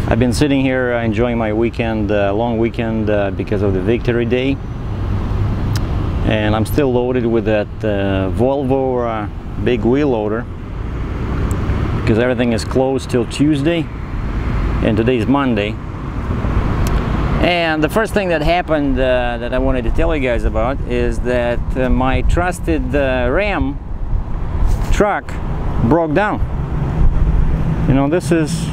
I've been sitting here enjoying my weekend, long weekend, because of the Victory Day, and I'm still loaded with that Volvo big wheel loader because everything is closed till Tuesday and today's Monday. And the first thing that happened that I wanted to tell you guys about is that my trusted Ram truck broke down. You know, this is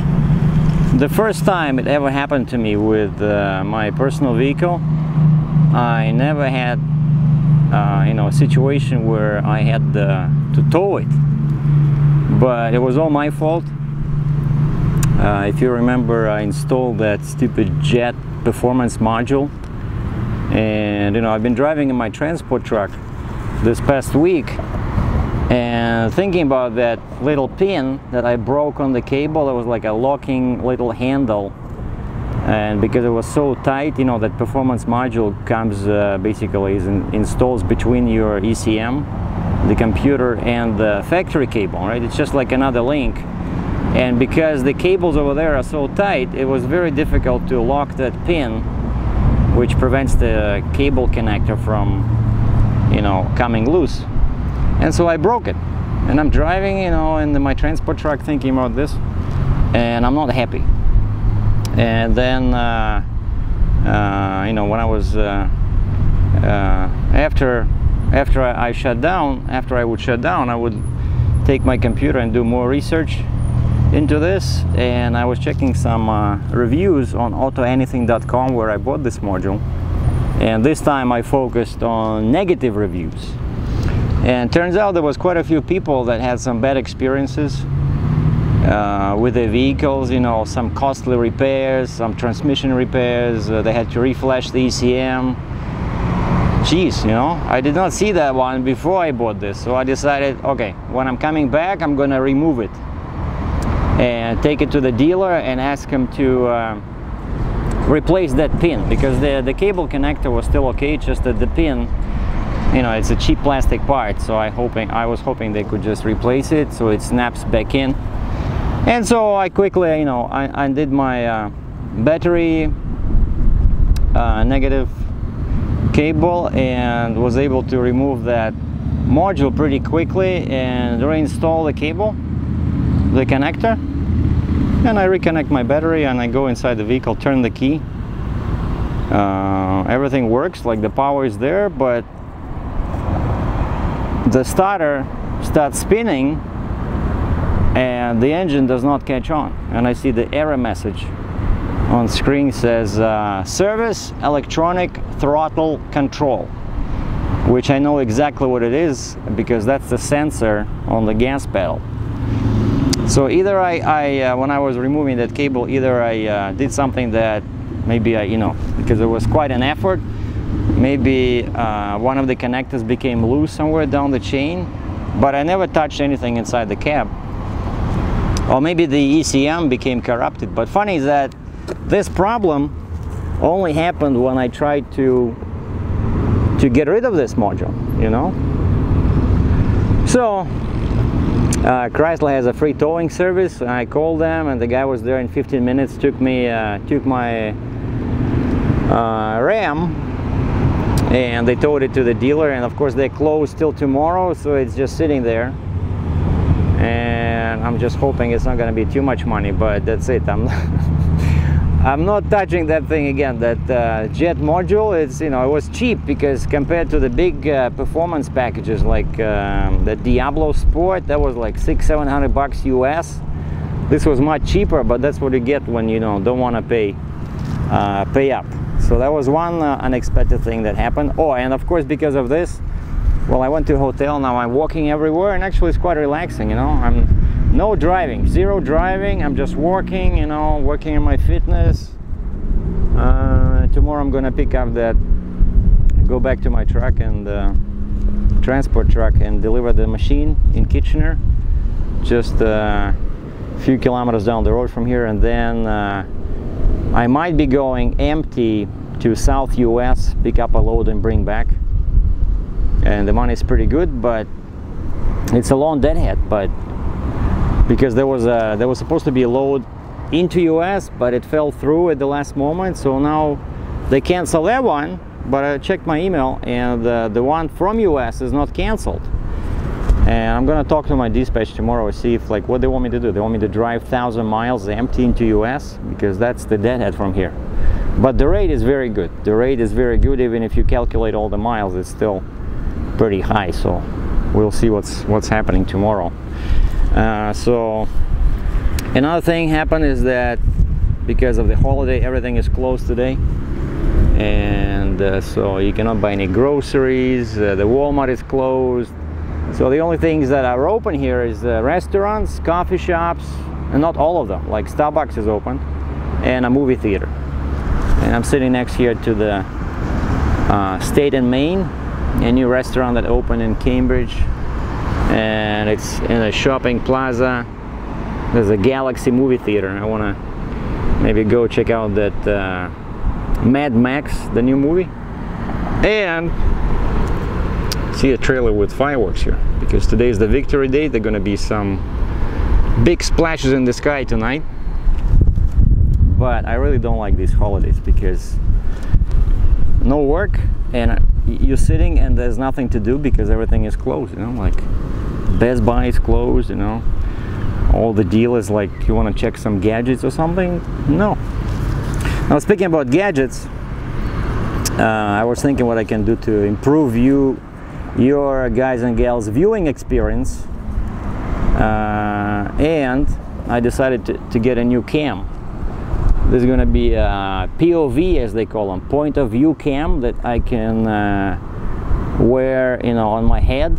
the first time it ever happened to me with my personal vehicle. I never had you know, a situation where I had to tow it, but it was all my fault. If you remember, I installed that stupid jet performance module, and you know, I've been driving in my transport truck this past week and thinking about that little pin that I broke on the cable. It was like a locking little handle, and because it was so tight, you know, that performance module comes basically installs between your ECM, the computer, and the factory cable, right? It's just like another link. And because the cables over there are so tight, it was very difficult to lock that pin, which prevents the cable connector from, you know, coming loose. And so I broke it. And I'm driving, you know, in my transport truck thinking about this, and I'm not happy. And then, you know, when I was, after I shut down, I would take my computer and do more research into this, and I was checking some reviews on autoanything.com where I bought this module, and this time I focused on negative reviews. And turns out there was quite a few people that had some bad experiences with their vehicles, you know, some costly repairs, some transmission repairs, they had to reflash the ECM. Jeez, you know, I did not see that one before I bought this, so I decided, okay, when I'm coming back, I'm gonna remove it and take it to the dealer and ask him to replace that pin, because the cable connector was still okay, just that the pin, you know, it's a cheap plastic part, so I was hoping they could just replace it so it snaps back in. And so I quickly, you know, I did my battery negative cable and was able to remove that module pretty quickly and reinstall the cable, the connector, and I reconnect my battery and I go inside the vehicle, turn the key. Everything works, like the power is there, but the starter starts spinning and the engine does not catch on, and I see the error message on screen says service electronic throttle control, which I know exactly what it is because that's the sensor on the gas pedal. So either when I was removing that cable, either I did something that maybe you know, because it was quite an effort, maybe one of the connectors became loose somewhere down the chain, but I never touched anything inside the cab. Or maybe the ECM became corrupted. But funny is that this problem only happened when I tried to get rid of this module, you know. So Chrysler has a free towing service. I called them and the guy was there in 15 minutes, took my Ram, and they towed it to the dealer, and of course they're closed till tomorrow, so it's just sitting there. And I'm just hoping it's not going to be too much money, but that's it. I'm not touching that thing again. That jet module, it's, you know, it was cheap because compared to the big performance packages like the Diablo Sport, that was like $600–700 US. This was much cheaper, but that's what you get when you don't want to pay up. So that was one unexpected thing that happened. Oh, and of course because of this, well, I went to a hotel, now I'm walking everywhere, and actually it's quite relaxing, you know. I'm no driving, zero driving, I'm just working, you know, working on my fitness. Tomorrow I'm gonna pick up that, go back to my truck and transport truck and deliver the machine in Kitchener, just a few kilometers down the road from here, and then I might be going empty to South US, pick up a load and bring back. And the money is pretty good, but it's a long deadhead. But because there was supposed to be a load into US, but it fell through at the last moment, so now they canceled that one. But I checked my email, and the one from US is not canceled. And I'm gonna talk to my dispatch tomorrow and see if, like, what they want me to do. They want me to drive 1,000 miles empty into US, because that's the deadhead from here. But the rate is very good. The rate is very good. Even if you calculate all the miles, it's still pretty high. So we'll see what's happening tomorrow. So another thing happened is that because of the holiday, everything is closed today, and so you cannot buy any groceries. The Walmart is closed. So the only things that are open here is restaurants, coffee shops, and not all of them. Like Starbucks is open, and a movie theater. And I'm sitting next here to the State and Main, a new restaurant that opened in Cambridge, and it's in a shopping plaza. There's a Galaxy movie theater. I want to maybe go check out that Mad Max, the new movie, and see a trailer with fireworks here, because today is the Victory Day. There are going to be some big splashes in the sky tonight. But I really don't like these holidays, because no work, and you're sitting and there's nothing to do because everything is closed, you know, like Best Buy is closed, you know, all the dealers, like, you want to check some gadgets or something? No. Now, speaking about gadgets, I was thinking what I can do to improve your guys and gals viewing experience, and I decided to get a new cam. There's going to be a POV, as they call them, point of view cam, that I can wear, you know, on my head,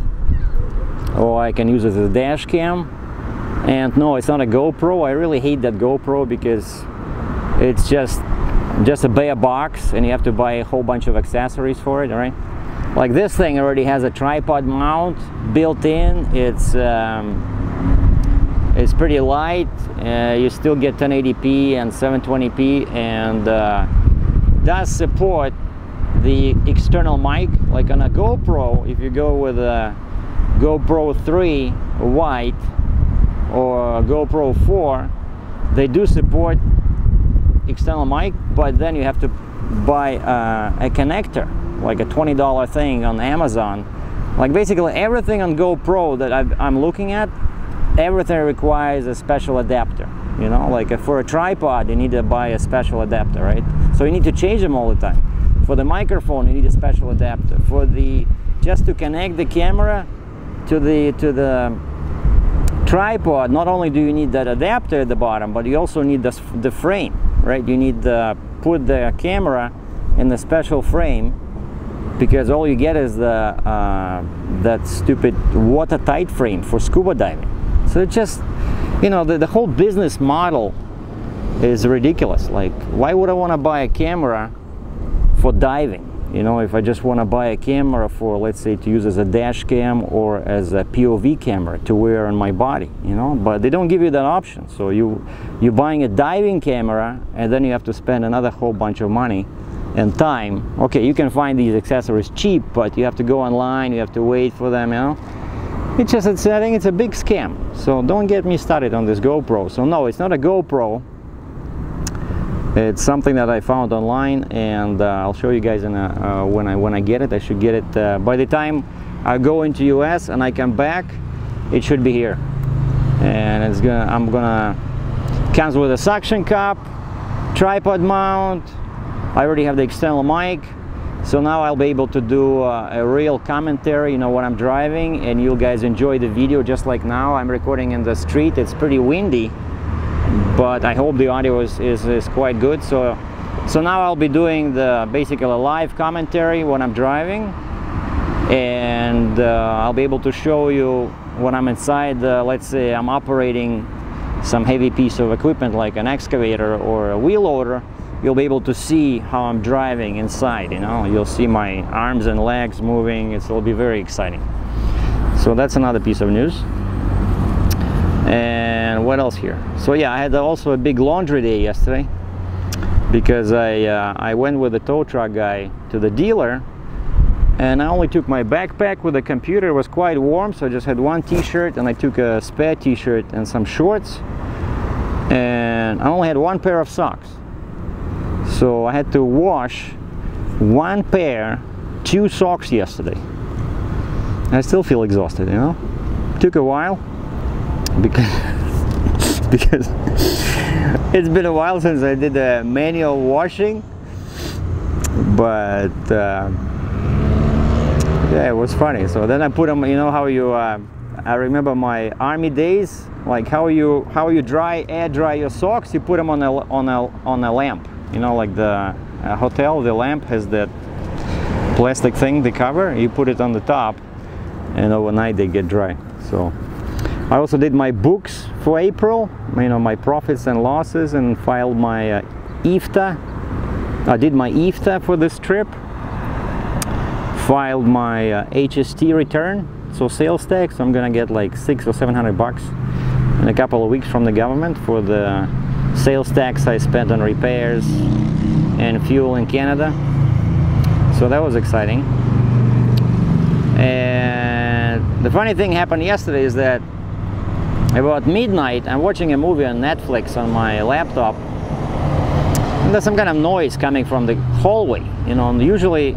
or I can use it as a dash cam. And no, it's not a GoPro. I really hate that GoPro, because it's just a bare box, and you have to buy a whole bunch of accessories for it, right? Like this thing already has a tripod mount built in. It's pretty light. You still get 1080p and 720p, and does support the external mic. Like on a GoPro, if you go with a GoPro 3 White or GoPro 4, they do support external mic, but then you have to buy a connector, like a $20 thing on Amazon. Like basically everything on GoPro that I'm looking at, everything requires a special adapter, you know, like for a tripod you need to buy a special adapter, right? So you need to change them all the time. For the microphone you need a special adapter. For the, just to connect the camera to the tripod, not only do you need that adapter at the bottom, but you also need the frame, right? You need to put the camera in the special frame, because all you get is that stupid watertight frame for scuba diving. So it just, you know, the whole business model is ridiculous. Like, why would I want to buy a camera for diving? You know, if I just want to buy a camera for, let's say, to use as a dash cam or as a POV camera to wear on my body, you know, but they don't give you that option. So you're buying a diving camera, and then you have to spend another whole bunch of money and time. Okay, you can find these accessories cheap, but you have to go online, you have to wait for them, you know. It's just, I think it's a big scam. So don't get me started on this GoPro. So no, it's not a GoPro. It's something that I found online, and I'll show you guys in when I get it. I should get it by the time I go into US and I come back. It should be here, and I'm gonna comes with a suction cup, tripod mount. I already have the external mic, so now I'll be able to do a real commentary, you know, when I'm driving, and you guys enjoy the video just like now. I'm recording in the street. It's pretty windy, but I hope the audio is quite good. So now I'll be doing basically a live commentary when I'm driving, and I'll be able to show you when I'm inside. Let's say I'm operating some heavy piece of equipment like an excavator or a wheel loader. You'll be able to see how I'm driving inside, you know. You'll see my arms and legs moving. It'll be very exciting. So that's another piece of news. And what else here? So yeah, I had also a big laundry day yesterday, because I went with the tow truck guy to the dealer, and I only took my backpack with a computer. It was quite warm, so I just had one t-shirt, and I took a spare t-shirt and some shorts. and I only had one pair of socks, so I had to wash one pair, 2 socks yesterday. I still feel exhausted, you know. Took a while because because it's been a while since I did a manual washing, but yeah, it was funny. So then I put them, you know how you I remember my army days, like how you air dry your socks. You put them on a lamp, you know, like the hotel, the lamp has that plastic thing, the cover, you put it on the top, and overnight they get dry. So I also did my books for April, you know, my profits and losses, and filed my IFTA. I did my IFTA for this trip, filed my HST return, so sales tax. So I'm gonna get like $600 or $700 in a couple of weeks from the government for the sales tax I spent on repairs and fuel in Canada. So that was exciting. And the funny thing happened yesterday is that about midnight I'm watching a movie on Netflix on my laptop, and there's some kind of noise coming from the hallway, you know. And usually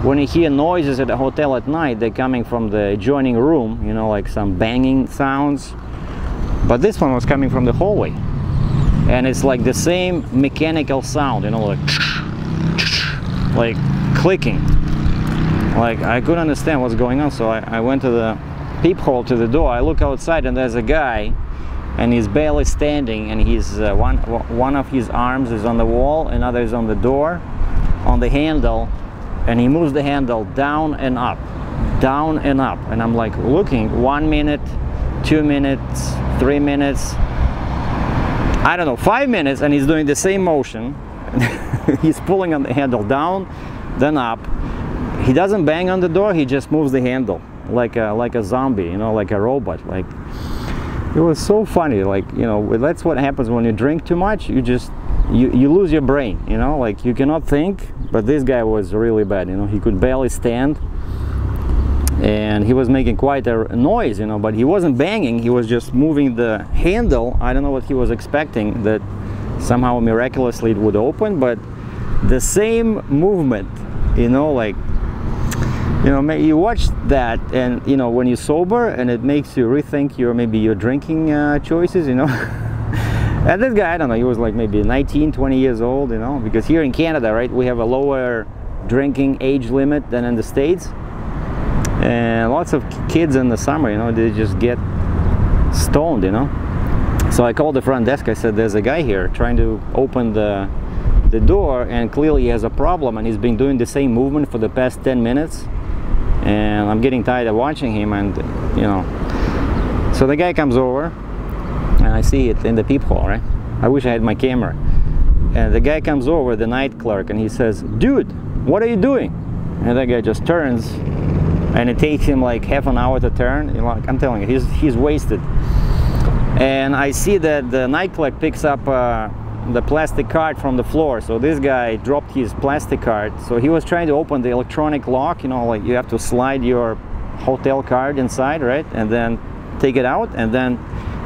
when you hear noises at a hotel at night, they're coming from the adjoining room, you know, like some banging sounds. But this one was coming from the hallway, and it's like the same mechanical sound, you know, like clicking. Like I couldn't understand what's going on, so I went to the peephole to the door. I look outside, and there's a guy, and he's barely standing, and he's one of his arms is on the wall, another is on the door, on the handle, and he moves the handle down and up, and I'm like looking, 1 minute, 2 minutes, 3 minutes, I don't know, 5 minutes, and he's doing the same motion. He's pulling on the handle down, then up. He doesn't bang on the door, he just moves the handle like a zombie, you know, like a robot. Like, it was so funny. Like, you know, that's what happens when you drink too much. You just you lose your brain, you know, like you cannot think. But this guy was really bad, you know. He could barely stand, and he was making quite a noise, you know, but he wasn't banging, he was just moving the handle. I don't know what he was expecting, that somehow miraculously it would open, but the same movement, you know, like, you know, you watch that, and you know, when you're sober, and it makes you rethink maybe your drinking choices, you know. And this guy, I don't know, he was like maybe 19, 20 years old, you know, because here in Canada, right, we have a lower drinking age limit than in the States, and lots of kids in the summer, you know, they just get stoned, you know. So I called the front desk. I said, there's a guy here trying to open the door, and clearly he has a problem, and he's been doing the same movement for the past 10 minutes, and I'm getting tired of watching him. And you know, so the guy comes over, and I see it in the peephole, right? I wish I had my camera. And the guy comes over, the night clerk, and he says, dude, what are you doing? And that guy just turns, and it takes him like half an hour to turn. You know, like, I'm telling you, he's wasted. And I see that the night clerk picks up the plastic card from the floor. So this guy dropped his plastic card. So he was trying to open the electronic lock, you know, like you have to slide your hotel card inside, right? And then take it out, and then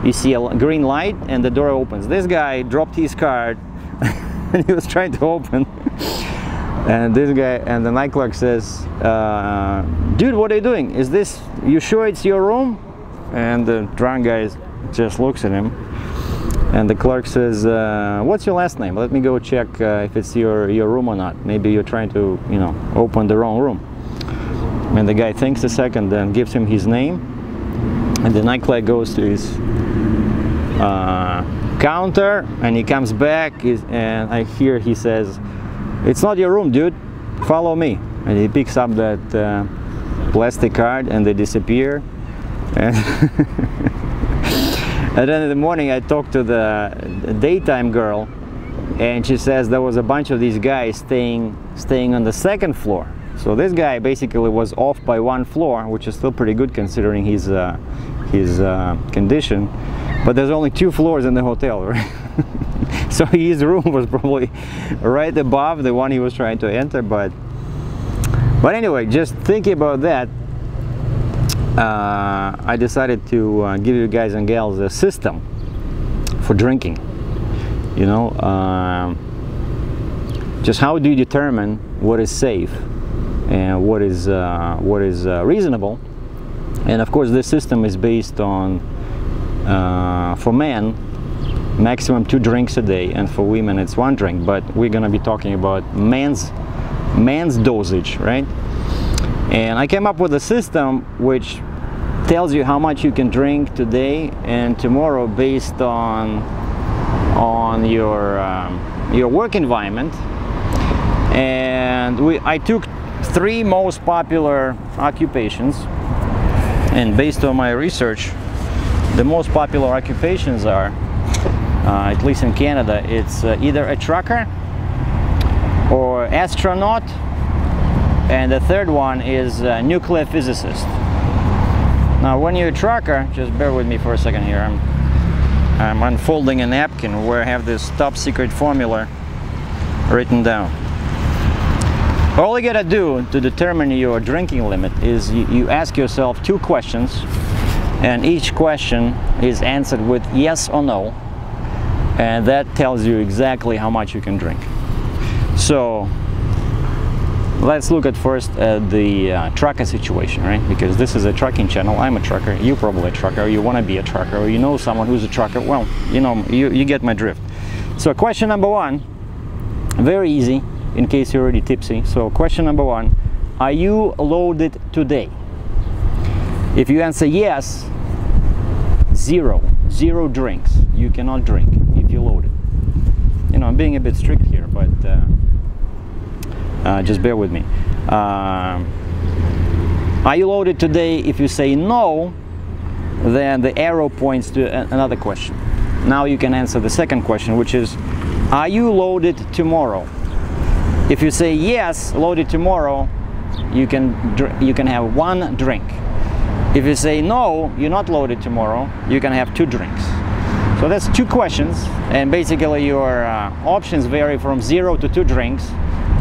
you see a green light and the door opens. This guy dropped his card and he was trying to open. And this guy, and the night clerk says, dude, what are you doing? Is this, you sure it's your room? And the drunk guy just looks at him. And the clerk says, what's your last name? Let me go check if it's your room or not. Maybe you're trying to, you know, open the wrong room. And the guy thinks a second, then gives him his name. And the night clerk goes to his counter, and he comes back, and I hear he says, it's not your room, dude. Follow me. And he picks up that plastic card, and they disappear. And then in the morning I talked to the daytime girl, and she says there was a bunch of these guys staying on the second floor. So this guy basically was off by 1 floor, which is still pretty good considering his condition. But there's only 2 floors in the hotel, right? So his room was probably right above the one he was trying to enter. But anyway, just thinking about that, I decided to give you guys and gals a system for drinking. You know, just how do you determine what is safe and what is reasonable? And of course, this system is based on, for men, maximum 2 drinks a day, and for women it's 1 drink. But we're going to be talking about man's dosage, right? And I came up with a system which tells you how much you can drink today and tomorrow based on your work environment. And I took 3 most popular occupations, and based on my research, the most popular occupations are, at least in Canada, it's either a trucker or astronaut, and the third one is a nuclear physicist. Now, when you're a trucker, just bear with me for a second here. I'm unfolding a napkin where I have this top secret formula written down. All you gotta do to determine your drinking limit is you ask yourself 2 questions, and each question is answered with yes or no, and that tells you exactly how much you can drink. So let's look at first at the trucker situation, right? Because this is a trucking channel. I'm a trucker, you're probably a trucker, or you want to be a trucker, or you know someone who's a trucker. Well, you know, you get my drift. So question number 1, very easy, in case you're already tipsy. So question number 1, are you loaded today? If you answer yes, 0 drinks. You cannot drink if you're loaded. You know, I'm being a bit strict here, but just bear with me. Are you loaded today? If you say no, then the arrow points to another question. Now you can answer the second question, which is, are you loaded tomorrow? If you say yes, loaded tomorrow, you can have 1 drink. If you say no, you're not loaded tomorrow, you can have 2 drinks. So that's 2 questions, and basically your options vary from 0 to 2 drinks,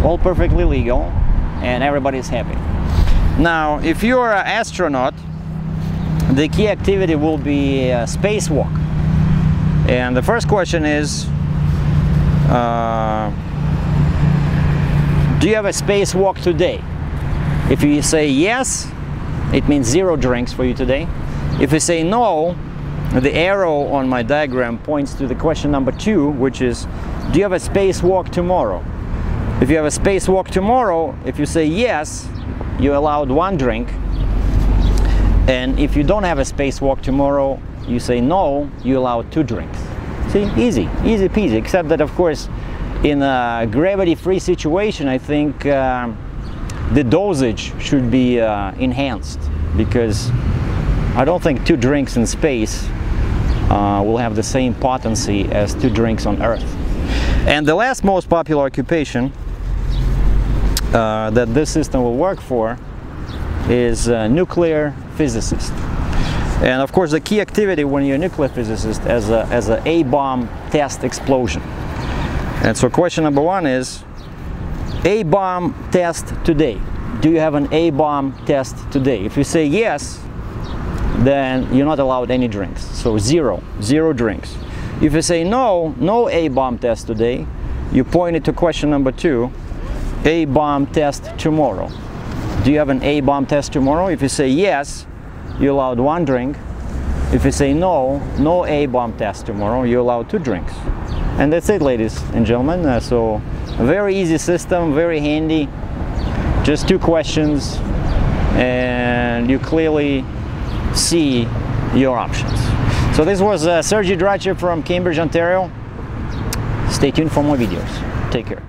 all perfectly legal, and everybody's happy. Now, if you're an astronaut, the key activity will be a spacewalk. And the first question is, do you have a spacewalk today? If you say yes, it means 0 drinks for you today. If you say no, the arrow on my diagram points to the question number 2, which is, do you have a spacewalk tomorrow? If you have a spacewalk tomorrow, if you say yes, you're allowed 1 drink. And if you don't have a spacewalk tomorrow, you say no, you're allowed 2 drinks. See, easy peasy, except that, of course, in a gravity-free situation, I think the dosage should be enhanced, because I don't think 2 drinks in space will have the same potency as 2 drinks on Earth. And the last most popular occupation that this system will work for is nuclear physicist. And of course, the key activity when you're a nuclear physicist is a A-bomb test explosion. And so question number 1 is, A-bomb test today. Do you have an A-bomb test today? If you say yes, then you're not allowed any drinks. So 0 drinks. If you say no, no A-bomb test today, you point it to question number 2, A-bomb test tomorrow. Do you have an A-bomb test tomorrow? If you say yes, you're allowed 1 drink. If you say no, no A-bomb test tomorrow, you're allowed 2 drinks. And that's it, ladies and gentlemen. So a very easy system, very handy. Just 2 questions, and you clearly see your options. So this was Sergei DRATCHEV from Cambridge, Ontario. Stay tuned for more videos. Take care.